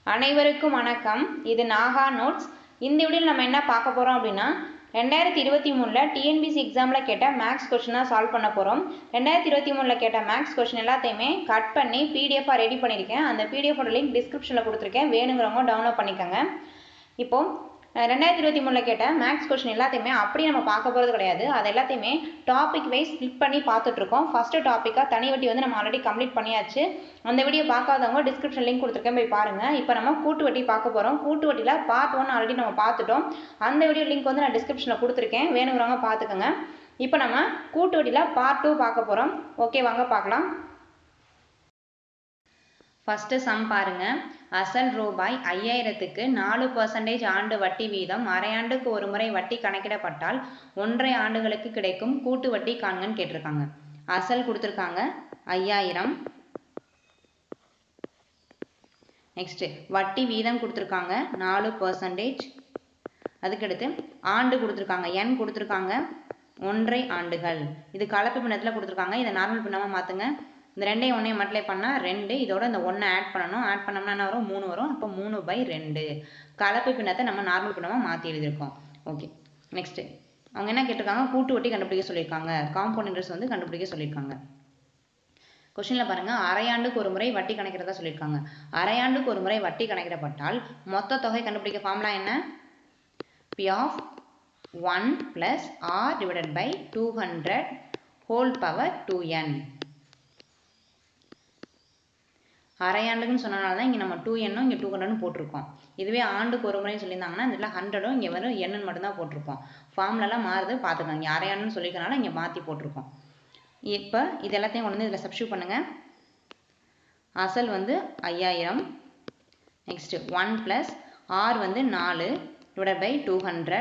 அனைவருக்கும் வணக்கம். இது நாகா நோட்ஸ். இந்த வீடியோவில் நம்ம என்ன பார்க்க போகிறோம் அப்படின்னா 2023 டிஎன்பிசி எக்ஸாமில் கேட்ட மேக்ஸ் கொஸ்டின் தான் சால்வ் பண்ண போகிறோம். 2023 கேட்ட மேக்ஸ் கொஸ்டின் எல்லாத்தையுமே கட் பண்ணி பிடிஎஃபாக ரெடி பண்ணியிருக்கேன். அந்த பிடிஎஃபோட லிங்க் டிஸ்கிரிப்ஷனில் கொடுத்துருக்கேன், வேணுங்கிறவங்க டவுன்லோட் பண்ணிக்கோங்க. இப்போது 2023 கேட்ட மேக்ஸ் கொஸ்டின் எல்லாத்தையுமே அப்படி நம்ம பார்க்க போகிறது கிடையாது. அது எல்லாத்தையுமே டாபிக் வைஸ் ஸ்பிளிட் பண்ணி பார்த்துட்ருக்கோம். ஃபஸ்ட்டு டாப்பிக்காக தனி வட்டி வந்து நம்ம ஆல்ரெடி கம்ப்ளீட் பண்ணியாச்சு. அந்த வீடியோ பார்க்காதவங்க டிஸ்கிரிப்ஷன் லிங்க் கொடுத்துருக்கேன், போய் பாருங்கள். இப்போ நம்ம கூட்டு வட்டி பார்க்க போகிறோம். கூட்டு வட்டியில் பார்ட் 1 ஆல்ரெடி நம்ம பார்த்துட்டோம். அந்த வீடியோ லிங்க் வந்து நான் டிஸ்கிரிப்ஷனில் கொடுத்துருக்கேன், வேணுங்கிறவங்க பார்த்துக்கோங்க. இப்போ நம்ம கூட்டு வட்டியில் பார்ட் 2 பார்க்க போகிறோம். ஓகே, வாங்க பார்க்கலாம். ஃபஸ்ட்டு சம் பாருங்க. அசல் ரூபாய் 5000க்கு 4% ஆண்டு வட்டி வீதம் அரையாண்டுக்கு ஒரு முறை வட்டி கணக்கிடப்பட்டால் 1.5 ஆண்டுகளுக்கு கிடைக்கும் கூட்டு வட்டி காண்கன்னு கேட்டிருக்காங்க. அசல் கொடுத்துருக்காங்க 5000. நெக்ஸ்ட் வட்டி வீதம் கொடுத்துருக்காங்க 4%. அதுக்கடுத்து ஆண்டு கொடுத்துருக்காங்க, எண் கொடுத்துருக்காங்க 1.5 ஆண்டுகள். இது கலப்பு பின்னத்தில் கொடுத்துருக்காங்க. இதை நார்மல் பின்னமாக மாற்றுங்க. இந்த ரெண்டையும் ஒன்றையும் மல்டிப்ளை பண்ணால் 2, இதோட இந்த 1 ஆட் பண்ணணும். ஆட் பண்ணோம்னா என்ன வரும்? 3 வரும். அப்போ 3/2. கலப்பு பின்னத்தை நம்ம நார்மல் பின்னமாக மாற்றி எழுதியிருக்கோம். ஓகே, நெக்ஸ்ட்டு அவங்க என்ன கேட்டிருக்காங்க? கூட்டு வட்டி கண்டுபிடிக்க சொல்லியிருக்காங்க. காம்பவுண்ட் இன்ட்ரெஸ்ட் வந்து கண்டுபிடிக்க சொல்லியிருக்காங்க. கொஸ்டினில் பாருங்கள், அரையாண்டுக்கு ஒரு முறை வட்டி கணக்கிறதா சொல்லியிருக்காங்க. அரையாண்டுக்கு ஒரு முறை வட்டி கணக்கிடப்பட்டால் மொத்த தொகை கண்டுபிடிக்க ஃபார்முலா என்ன? P of 1 + R / 200 whole power 2n. அரையாண்டுக்குன்னு சொன்னனால தான் இங்கே நம்ம 2n இங்கே 200 போட்டிருக்கோம். இதுவே ஆண்டுக்கு ஒரு முறை சொல்லியிருந்தாங்கன்னா இந்த 100 இங்கே வெறும் n மட்டும்தான் போட்டிருப்போம். ஃபார்முலாலாம் மாறுது, பார்த்துக்கோங்க. இங்கே அரையாண்டுன்னு சொல்லியிருக்கனால இங்கே மாற்றி போட்டிருக்கோம். இப்போ இது எல்லாத்தையும் கொண்டு வந்து இதில் சப்ஸ்டியூட் பண்ணுங்கள். அசல் வந்து 5000. நெக்ஸ்ட்டு 1 + R வந்து 4 / 200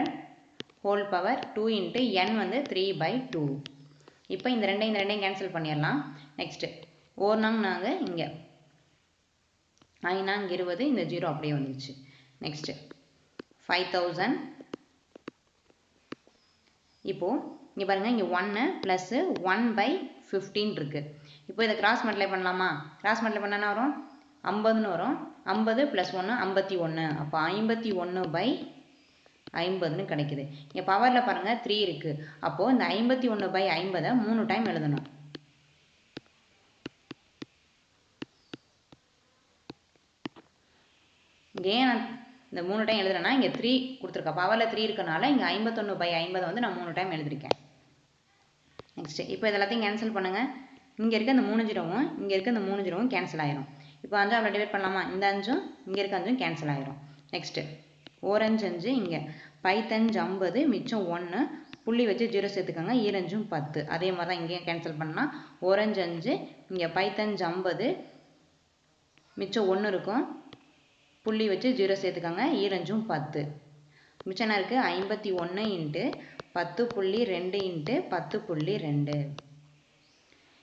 whole power 2 × n வந்து 3/2. இப்போ இந்த ரெண்டையும் கேன்சல் பண்ணிடலாம். நெக்ஸ்ட்டு நாங்கள் இங்கே 20, இந்த 0 அப்படியே வந்துருச்சு. நெக்ஸ்ட்டு 5000. இப்போது இங்கே பாருங்கள், இங்கே 1 + 1/15 இருக்குது. இப்போ இதை கிராஸ் மல்டிப்ளை பண்ணலாமா? கிராஸ் மல்டிப்ளை பண்ணால் வரும் 50ன்னு வரும். 50 + 1 51. அப்போ 51/50ன்னு கிடைக்குது. இங்கே பவரில் பாருங்கள் 3 இருக்குது. அப்போது இந்த 51/50 3 டைம் எழுதணும். ஏன் நான் இந்த 3 டைம் எழுதுறேன்னா, இங்கே 3 கொடுத்துருக்கேன். பவரில் 3 இருக்கனால இங்கே 51/50 வந்து நான் 3 டைம் எழுதிருக்கேன். நெக்ஸ்ட்டு இப்போ இதெல்லாத்தையும் கேன்சல் பண்ணுங்கள். இங்கே இருக்க இந்த 3 0வும் இங்கே இருக்க இந்த 3 0வும் கேன்சல் ஆயிரும். இப்போ 5 அவ்வளோ டிவைட் பண்ணலாமா? இந்த 5ம் இங்கே இருக்க 5ம் கேன்சல் ஆயிரும். நெக்ஸ்ட்டு 4 5 5, இங்கே 5 50, மிச்சம் 1, புள்ளி வச்சு 0 சேர்த்துக்கோங்க. 7 5 10. அதே மாதிரி தான் இங்கேயும் கேன்சல் பண்ணால் 4 5 5, இங்கே 5 50, மிச்சம் 1 இருக்கும். புள்ளி வச்சு 0 சேர்த்துக்கோங்க. 7 5 10. மிச்சம் என்ன இருக்குது? 51 × 10.2 × 10.2.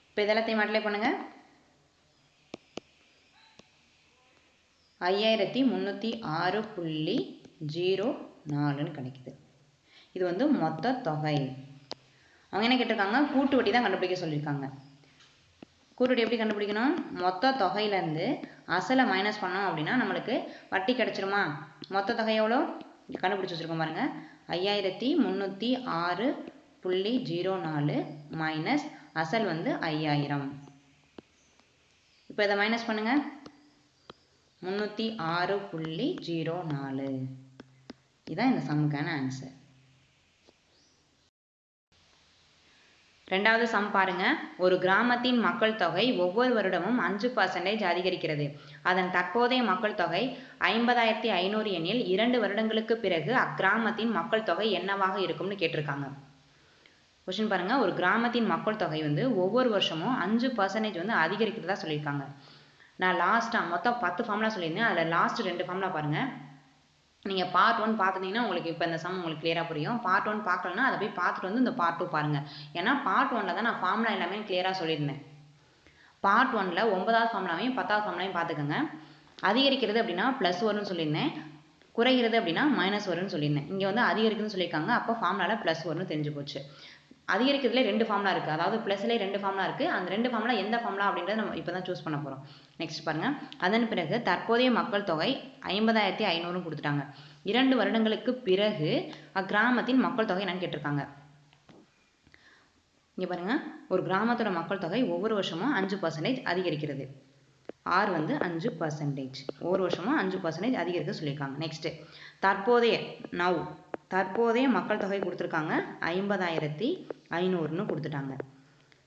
இப்போ இதெல்லாத்தையும் மல்டிப்ளை பண்ணுங்கள். 5306.04ன்னு கிடைக்குது. இது வந்து மொத்த தொகை. அவங்க என்ன கேட்டிருக்காங்க? கூட்டு வட்டி தான் கண்டுபிடிக்க சொல்லியிருக்காங்க. கூட்டு வட்டி எப்படி கண்டுபிடிக்கணும்? மொத்த தொகையிலேருந்து அசலை மைனஸ் பண்ணோம் அப்படின்னா நம்மளுக்கு வட்டி கிடச்சிருமா? மொத்த தொகை எவ்வளோ கண்டுபிடிச்சி வச்சுருக்கோம் பாருங்கள். 5306.04 மைனஸ் அசல் வந்து 5000. இப்போ இதை மைனஸ் பண்ணுங்கள். 306.04. இதுதான் இந்த சம்முக்கான ஆன்சர். ரெண்டாவது சம் பாருங்க. ஒரு கிராமத்தின் மக்கள் தொகை ஒவ்வொரு வருடமும் 5% அதிகரிக்கிறது. அதன் தற்போதைய மக்கள் தொகை 50,500 எனில் 2 வருடங்களுக்கு பிறகு அக்கிராமத்தின் மக்கள் தொகை என்னவாக இருக்கும்னு கேட்டிருக்காங்க. கொஸ்டின் பாருங்க. ஒரு கிராமத்தின் மக்கள் தொகை வந்து ஒவ்வொரு வருஷமும் 5% வந்து அதிகரிக்கிறதா சொல்லியிருக்காங்க. நான் லாஸ்ட்டாக மொத்தம் 10 ஃபார்முலா சொல்லியிருந்தேன். அதில் லாஸ்ட் 2 ஃபார்முலா பாருங்கள். நீங்கள் பார்ட் 1 பார்த்துட்டிங்கன்னா உங்களுக்கு இப்போ இந்த சம் உங்களுக்கு கிளியராக புரியும். பார்ட் 1 பார்க்கலன்னா அதை போய் பார்த்துட்டு வந்து இந்த பார்ட் 2 பாருங்கள். ஏன்னா பார்ட் 1ல் தான் நான் ஃபார்முலா எல்லாமே கிளியராக சொல்லியிருந்தேன். பார்ட் 1ல் 9வது ஃபார்முலாவையும் 10வது ஃபார்முலாவையும் பார்த்துக்கோங்க. அதிகரிக்கிறது அப்படின்னா ப்ளஸ் வரும்னு சொல்லியிருந்தேன். குறைகிறது அப்படின்னா மைனஸ் வரும்னு சொல்லியிருந்தேன். இங்கே வந்து அதிகரிக்குதுன்னு சொல்லியிருக்காங்க. அப்போ ஃபார்முலாவில் ப்ளஸ் வரும்னு தெரிஞ்சு போச்சு. அதிகரிக்கிறதுல 2 ஃபார்முலா இருக்குது, அதாவது ப்ளஸ்லேயே 2 ஃபார்முலா இருக்குது. அந்த 2 ஃபார்முலா எந்த ஃபார்முலா அப்படின்றத நம்ம இப்போ தான் சூஸ் பண்ண போகிறோம். நெக்ஸ்ட் பாருங்கள். அதன் பிறகு தற்போதைய மக்கள் தொகை 50,500 கொடுத்துட்டாங்க. 2 வருடங்களுக்கு பிறகு அக்கிராமத்தின் மக்கள் தொகை என்னன்னு கேட்டிருக்காங்க. இங்கே பாருங்கள், ஒரு கிராமத்தோட மக்கள் தொகை ஒவ்வொரு வருஷமும் 5% அதிகரிக்கிறது. ஆர் வந்து 5%, ஒவ்வொரு வருஷமும் 5% அதிகரிக்க சொல்லியிருக்காங்க. நெக்ஸ்ட்டு தற்போதைய மக்கள் தொகை கொடுத்துருக்காங்க 50,500ன்னு கொடுத்துட்டாங்க.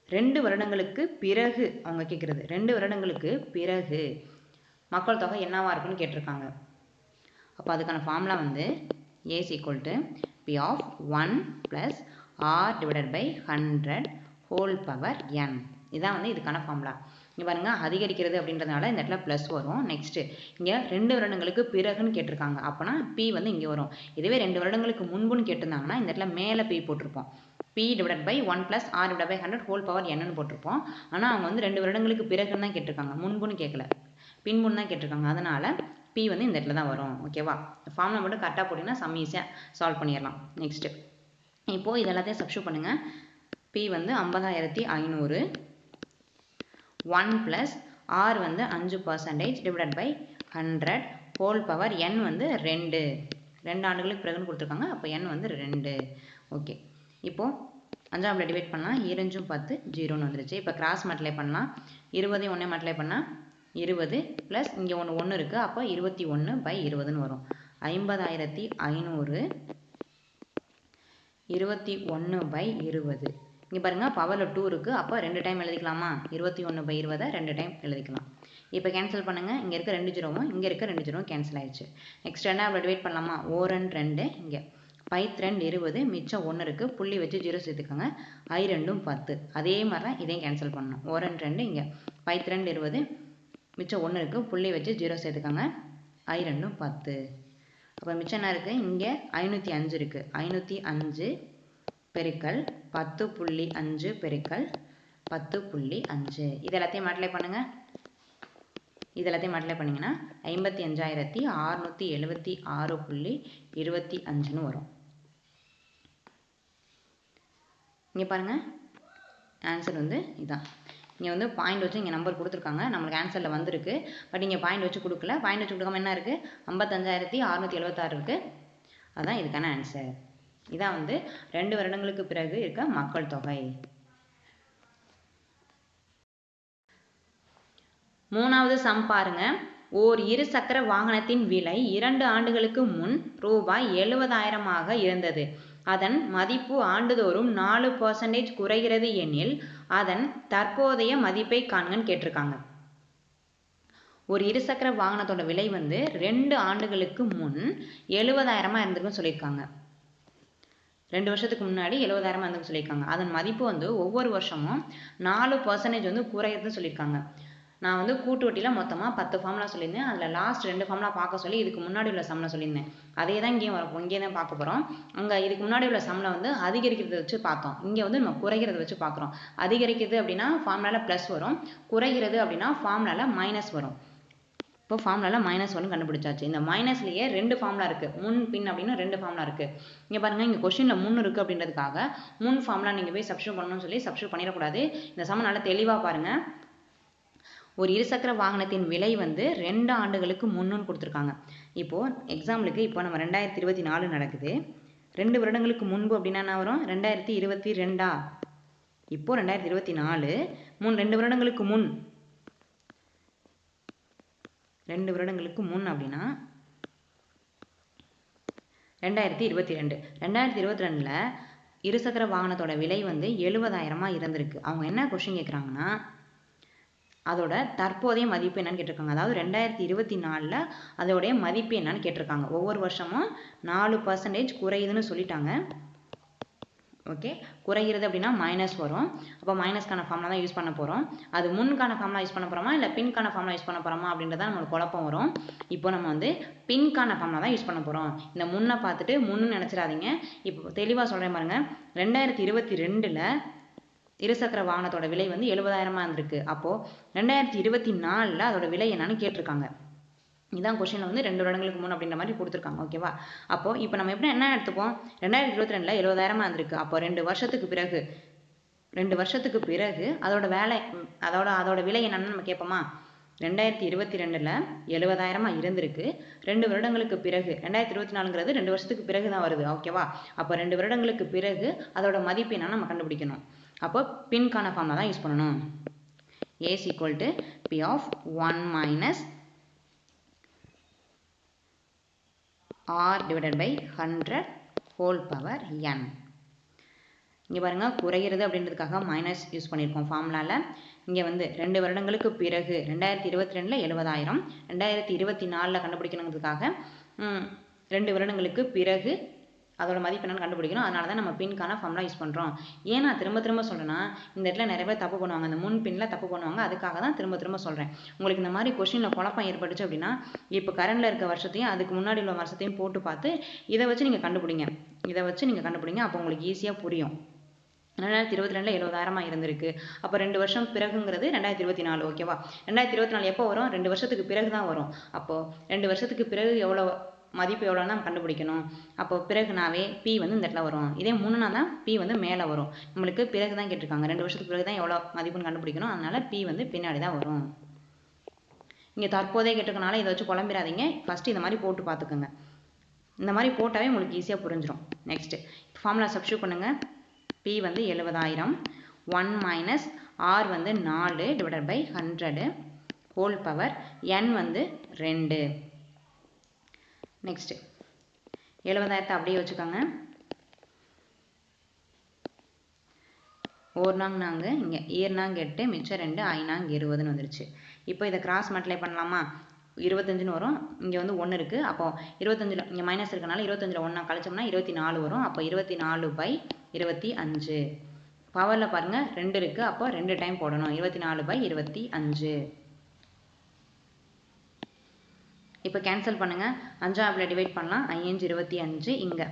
2 வருடங்களுக்கு பிறகு அவங்க கேட்குறது, 2 வருடங்களுக்கு பிறகு மக்கள் தொகை என்னவா இருக்குன்னு கேட்டிருக்காங்க. அப்போ அதுக்கான ஃபார்முலா வந்து A = P of 1 + R / 100 whole power n. இதான் வந்து இதுக்கான ஃபார்முலா. இங்கே பாருங்கள், அதிகரிக்கிறது அப்படின்றதுனால இந்த இடத்துல ப்ளஸ் வரும். நெக்ஸ்ட்டு இங்கே 2 வருடங்களுக்கு பிறகுன்னு கேட்டிருக்காங்க. அப்போனா P வந்து இங்கே வரும். இதுவே 2 வருடங்களுக்கு முன்புன்னு கேட்டிருந்தாங்கன்னா இந்த இடத்துல மேலே P போட்டிருப்போம். P / 1 + R / 100 whole power n போட்டிருப்போம். ஆனால் அவங்க வந்து 2 வருடங்களுக்கு பிறகுன்னு தான் கேட்டிருக்காங்க, முன்புன்னு கேட்கல, பின்புன்னு தான் கேட்டிருக்காங்க. அதனால் P வந்து இந்த இடத்துல தான் வரும். ஓகேவா? ஃபார்முலா மட்டும் கரெக்டாக போட்டிங்கன்னா சம் ஈஸியாக சால்வ் பண்ணிடலாம். நெக்ஸ்ட்டு இப்போது இது எல்லாத்தையும் சப்ஸ்டிட்யூட் பண்ணுங்கள். P வந்து 50,500, 1 + R வந்து 5% / 100 whole power n வந்து 2 ஆண்டுகளுக்கு பிறகுன்னு கொடுத்துருக்காங்க. அப்போ n வந்து 2. ஓகே, இப்போது 5ஆல் டிவைட் பண்ணலாம், 2 10 0ன்னு வந்துருச்சு. இப்போ கிராஸ் மல்டிப்ளை பண்ணலாம். 20 1 மல்டிப்ளை பண்ணால் 20 ப்ளஸ் இங்கே ஒன்று இருக்குது. அப்போ 21/20ன்னு வரும். 50,500 21/20. இங்கே பாருங்கள், பவரில் 2 இருக்குது. அப்போ 2 டைம் எழுதிக்கலாமா? 21/20 2 டைம் எழுதிக்கலாம். இப்போ கேன்சல் பண்ணுங்கள். இங்கே இருக்க 2 ஜீரோவும் இங்கே இருக்க 2 ஜீரோவும் கேன்சல் ஆயிடுச்சு. நெக்ஸ்ட் 2 டிவைட் பண்ணலாமா? 2 இங்கே 2 20, மிச்சம் 1 இருக்குது, புள்ளி வச்சு 0 சேர்த்துக்கோங்க. 2 10. அதே மாதிரி தான் இதையும் கேன்சல் பண்ணணும். 2 இங்கே 2 20, மிச்சம் 1 இருக்குது, புள்ளி வச்சு 0 சேர்த்துக்கோங்க. 2 10. அப்போ மிச்சம் என்ன இருக்குது? இங்கே 505 இருக்குது. 505 பெருக்கல் 10.5 பெருக்கல் 10.5. இது எல்லாத்தையும் மல்டிப்ளை பண்ணுங்கள். இது எல்லாத்தையும் மல்டிப்ளை பண்ணிங்கன்னா 55,676.25ன்னு வரும். இங்கே பாருங்கள், ஆன்சர் வந்து இதுதான். இங்கே வந்து பாயிண்ட் வச்சு இங்கே நம்பர் கொடுத்துருக்காங்க, நம்மளுக்கு ஆன்சரில் வந்திருக்கு. பட் இங்கே பாயிண்ட் வச்சு கொடுக்கல. பாயிண்ட் வச்சு கொடுக்காம என்ன இருக்குது? 55,676 இருக்குது. அதுதான் இதுக்கான ஆன்சர். இதான் வந்து 2 வருடங்களுக்கு பிறகு இருக்க மக்கள் தொகை. 3வது சம் பாருங்க. ஓர் இருசக்கர வாகனத்தின் விலை 2 ஆண்டுகளுக்கு முன் ரூபாய் 70,000ஆக இருந்தது. அதன் மதிப்பு ஆண்டுதோறும் 4% குறைகிறது எனில் அதன் தற்போதைய மதிப்பை காண்கன்னு கேட்டிருக்காங்க. ஒரு இருசக்கர வாகனத்தோட விலை வந்து 2 ஆண்டுகளுக்கு முன் 70,000 இருந்திருக்குன்னு சொல்லியிருக்காங்க. 2 வருஷத்துக்கு முன்னாடி 70,000 இருந்துன்னு சொல்லியிருக்காங்க. அதன் மதிப்பு வந்து ஒவ்வொரு வருஷமும் 4% வந்து குறையுதுன்னு சொல்லியிருக்காங்க. நான் வந்து கூட்டு வட்டியில் மொத்தமாக 10 ஃபார்முலா சொல்லியிருந்தேன். அதில் லாஸ்ட் 2 ஃபார்முலா பார்க்க சொல்லி இதுக்கு முன்னாடி உள்ள சம்மில் சொல்லியிருந்தேன். அதே தான் இங்கே தான் பார்க்க போகிறோம். அங்கே இதுக்கு முன்னாடி உள்ள சம்மில் வந்து அதிகரிக்கிறத வச்சு பார்த்தோம். இங்கே வந்து நம்ம குறைகிறத வச்சு பார்க்குறோம். அதிகரிக்கிறது அப்படின்னா ஃபார்முலாவில் ப்ளஸ் வரும், குறைகிறது அப்படின்னா ஃபார்முலாவில் மைனஸ் வரும். இப்போ ஃபார்முலாவில் -1 கண்டுபிடிச்சாச்சு. இந்த மைனஸ்லேயே 2 ஃபார்முலா இருக்குது, முன் பின் அப்படின்னு 2 ஃபார்முலா இருக்குது. இங்கே பாருங்கள், இங்கே கொஸ்டினில் முன் இருக்குது அப்படின்றதுக்காக முன் ஃபார்முலா நீங்கள் போய் சப்ஸ்டிட்யூட் பண்ணணும்னு சொல்லி சப்ஸ்டிட்யூட் பண்ணிடக்கூடாது. இந்த சம் நல்லா தெளிவாக பாருங்கள். ஒரு இருசக்கர வாகனத்தின் விலை வந்து 2 ஆண்டுகளுக்கு முன்னுன்னு கொடுத்துருக்காங்க. இப்போது எக்ஸாம்பிளுக்கு இப்போ நம்ம 2024 நடக்குது. 2 வருடங்களுக்கு முன்பு அப்படின்னா என்ன வரும்? 2022. இப்போ 2024 2 வருடங்களுக்கு முன் 2 வருடங்களுக்கு முன் அப்படின்னா 2022. 2022ல் இருசக்கர வாகனத்தோட விலை வந்து 70,000 இருந்திருக்கு. அவங்க என்ன கொஸ்டின் கேட்குறாங்கன்னா அதோட தற்போதைய மதிப்பு என்னன்னு கேட்டிருக்காங்க. அதாவது 2024ல் அதோடைய மதிப்பு என்னன்னு கேட்டிருக்காங்க. ஒவ்வொரு வருஷமும் 4% குறையுதுன்னு சொல்லிட்டாங்க. ஓகே, குறைகிறது அப்படின்னா மைனஸ் வரும். அப்போ மைனஸ்க்கான ஃபார்முலா தான் யூஸ் பண்ண போகிறோம். அது முன்கான ஃபார்முலா யூஸ் பண்ண போகிறோமா இல்லை பின்கான ஃபார்முலா யூஸ் பண்ண போகிறோமா அப்படின்றத நம்மளுக்கு குழப்பம் வரும். இப்போ நம்ம வந்து பின்கான ஃபார்முலா தான் யூஸ் பண்ண போகிறோம். இந்த முன்னை பார்த்துட்டு முன்னு நினச்சிடாதீங்க. இப்போ தெளிவாக சொல்கிறேன் பாருங்க. 2022ல் இருசக்கர வாகனத்தோட விலை வந்து 70,000 இருந்திருக்கு. அப்போது 2024ல் அதோட விலை என்னன்னு கேட்டிருக்காங்க. இதான் கொஸ்டினில் வந்து 2 வருடங்களுக்கு முன் அப்படின்ற மாதிரி கொடுத்துருக்காங்க. ஓகேவா? அப்போது இப்போ நம்ம எப்படி என்ன எடுத்துப்போம், 2022 70,000 இருந்திருக்கு. அப்போ 2 வருஷத்துக்கு பிறகு அதோட விலை என்னன்னு நம்ம கேட்போமா? 2022 70,000 இருந்திருக்கு. 2 வருடங்களுக்கு பிறகு 2024ங்கிறது 2 வருஷத்துக்கு பிறகு தான் வருது. ஓகேவா? அப்போ 2 வருடங்களுக்கு பிறகு அதோட மதிப்பு என்னன்னு நம்ம கண்டுபிடிக்கணும். அப்போ பின்கான ஃபார்முலா தான் யூஸ் பண்ணணும். A is equal to P of 1 minus R divided by 100 whole power n. இங்கே பாருங்க, குறைகிறது அப்படின்றதுக்காக மைனஸ் யூஸ் பண்ணியிருக்கோம் ஃபார்முலாவில். இங்கே வந்து 2 வருடங்களுக்கு பிறகு 2022 70,000, 2024 கண்டுபிடிக்கணுங்கிறதுக்காக 2 வருடங்களுக்கு பிறகு அதோட மதிப்பு என்னன்னு கண்டுபிடிக்கணும். அதனால தான் நம்ம பின்கான ஃபார்முலா யூஸ் பண்ணுறோம். ஏன் நான் திரும்ப சொல்கிறேன்னா, இந்த இடத்துல நிறைய பேர் தப்பு பண்ணுவாங்க, அந்த முன் பின்னில் தப்பு பண்ணுவாங்க. அதுக்காக தான் திரும்ப சொல்கிறேன். உங்களுக்கு இந்த மாதிரி கொஸ்டினில் குழப்பம் ஏற்பட்டுச்சு அப்படின்னா, இப்போ கரண்டில் இருக்க வருஷத்தையும் அதுக்கு முன்னாடி உள்ள வருஷத்தையும் போட்டு பார்த்து இதை வச்சு நீங்கள் கண்டுபிடிங்க. அப்போ உங்களுக்கு ஈஸியாக புரியும். 2022 70,000 இருந்திருக்கு. அப்போ 2 வருஷம் பிறகுங்கிறது 2024. ஓகேவா? 2024 எப்போ வரும்? 2 வருஷத்துக்கு பிறகு தான் வரும். அப்போது 2 வருஷத்துக்கு பிறகு மதிப்பு எவ்வளோன்னு நம்ம கண்டுபிடிக்கணும். அப்போ பிறகுனாவே P வந்து இந்த இடத்துல வரும். இதே முன்னுனா தான் P வந்து மேலே வரும். நம்மளுக்கு பிறகு தான் கேட்டிருக்காங்க. 2 வருஷத்துக்கு பிறகு தான் எவ்வளோ மதிப்புன்னு கண்டுபிடிக்கணும். அதனால P வந்து பின்னாடி தான் வரும். இங்கே தற்போதே கேட்டிருக்கனால இதை வச்சு குழம்பிடாதீங்க. ஃபஸ்ட்டு இந்த மாதிரி போட்டு பார்த்துக்கோங்க. இந்த மாதிரி போட்டாவே உங்களுக்கு ஈஸியாக புரிஞ்சிடும். நெக்ஸ்ட்டு ஃபார்முலா சப்ஸ்டியூட் பண்ணுங்கள். P வந்து 70,000, 1 minus R வந்து 4 divided by 100 whole power n வந்து 2. நெக்ஸ்ட் 70,000 அப்படியே வச்சுக்கோங்க. ஓர்னாங்க இங்கே ஈர்னாங்க 8, மிச்சம் 2, ஐநாங்க 20ன்னு வந்துருச்சு. இப்போ இதை கிராஸ் மல்டிப்ளை பண்ணலாமா? 25ன்னு வரும். இங்கே வந்து 1 இருக்குது. அப்போது 25ல் இங்கே மைனஸ் இருக்கனால 25ல் 1 கழிச்சோம்னா 24 வரும். அப்போ 24/25. பவரில் பாருங்கள் 2 இருக்குது. அப்போ 2 டைம் போடணும். 24/25. இப்போ கேன்சல் பண்ணுங்கள். 5 டிவைட் பண்ணலாம். 5 25. இங்கே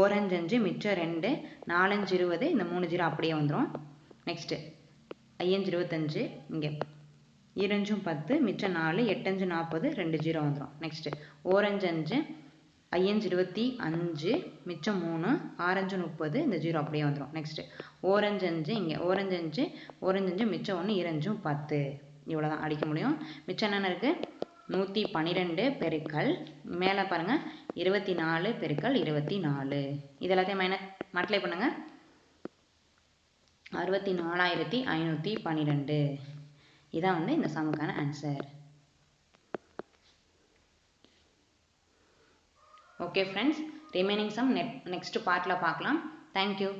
1 5 5, மிச்சம் 2, 4 5 20, இந்த 3 0 அப்படியே வந்துடும். நெக்ஸ்ட்டு 5 25, இங்கே 2 10, மிச்சம் 4, 8 5 40, 2 0 வந்துடும். நெக்ஸ்ட்டு 1 5 5, 5 25, மிச்சம் 3, 6 5 30, இந்த 0 அப்படியே வந்துடும். நெக்ஸ்ட்டு 1 5 5, இங்கே 1 5 5, மிச்சம் 1, 2 10. இவ்வளோ தான் அடிக்க முடியும். மிச்சம் என்னென்ன இருக்குது? 112 பெருக்கல் மேலே பாருங்கள் 24 பெருக்கல் 24. இது எல்லாத்தையும் மல்டிப்ளை பண்ணுங்கள். 64,512. இதான் வந்து இந்த சம்முக்கான answer. Okay friends, remaining sum next பார்ட்டில் பார்க்கலாம். தேங்க்யூ.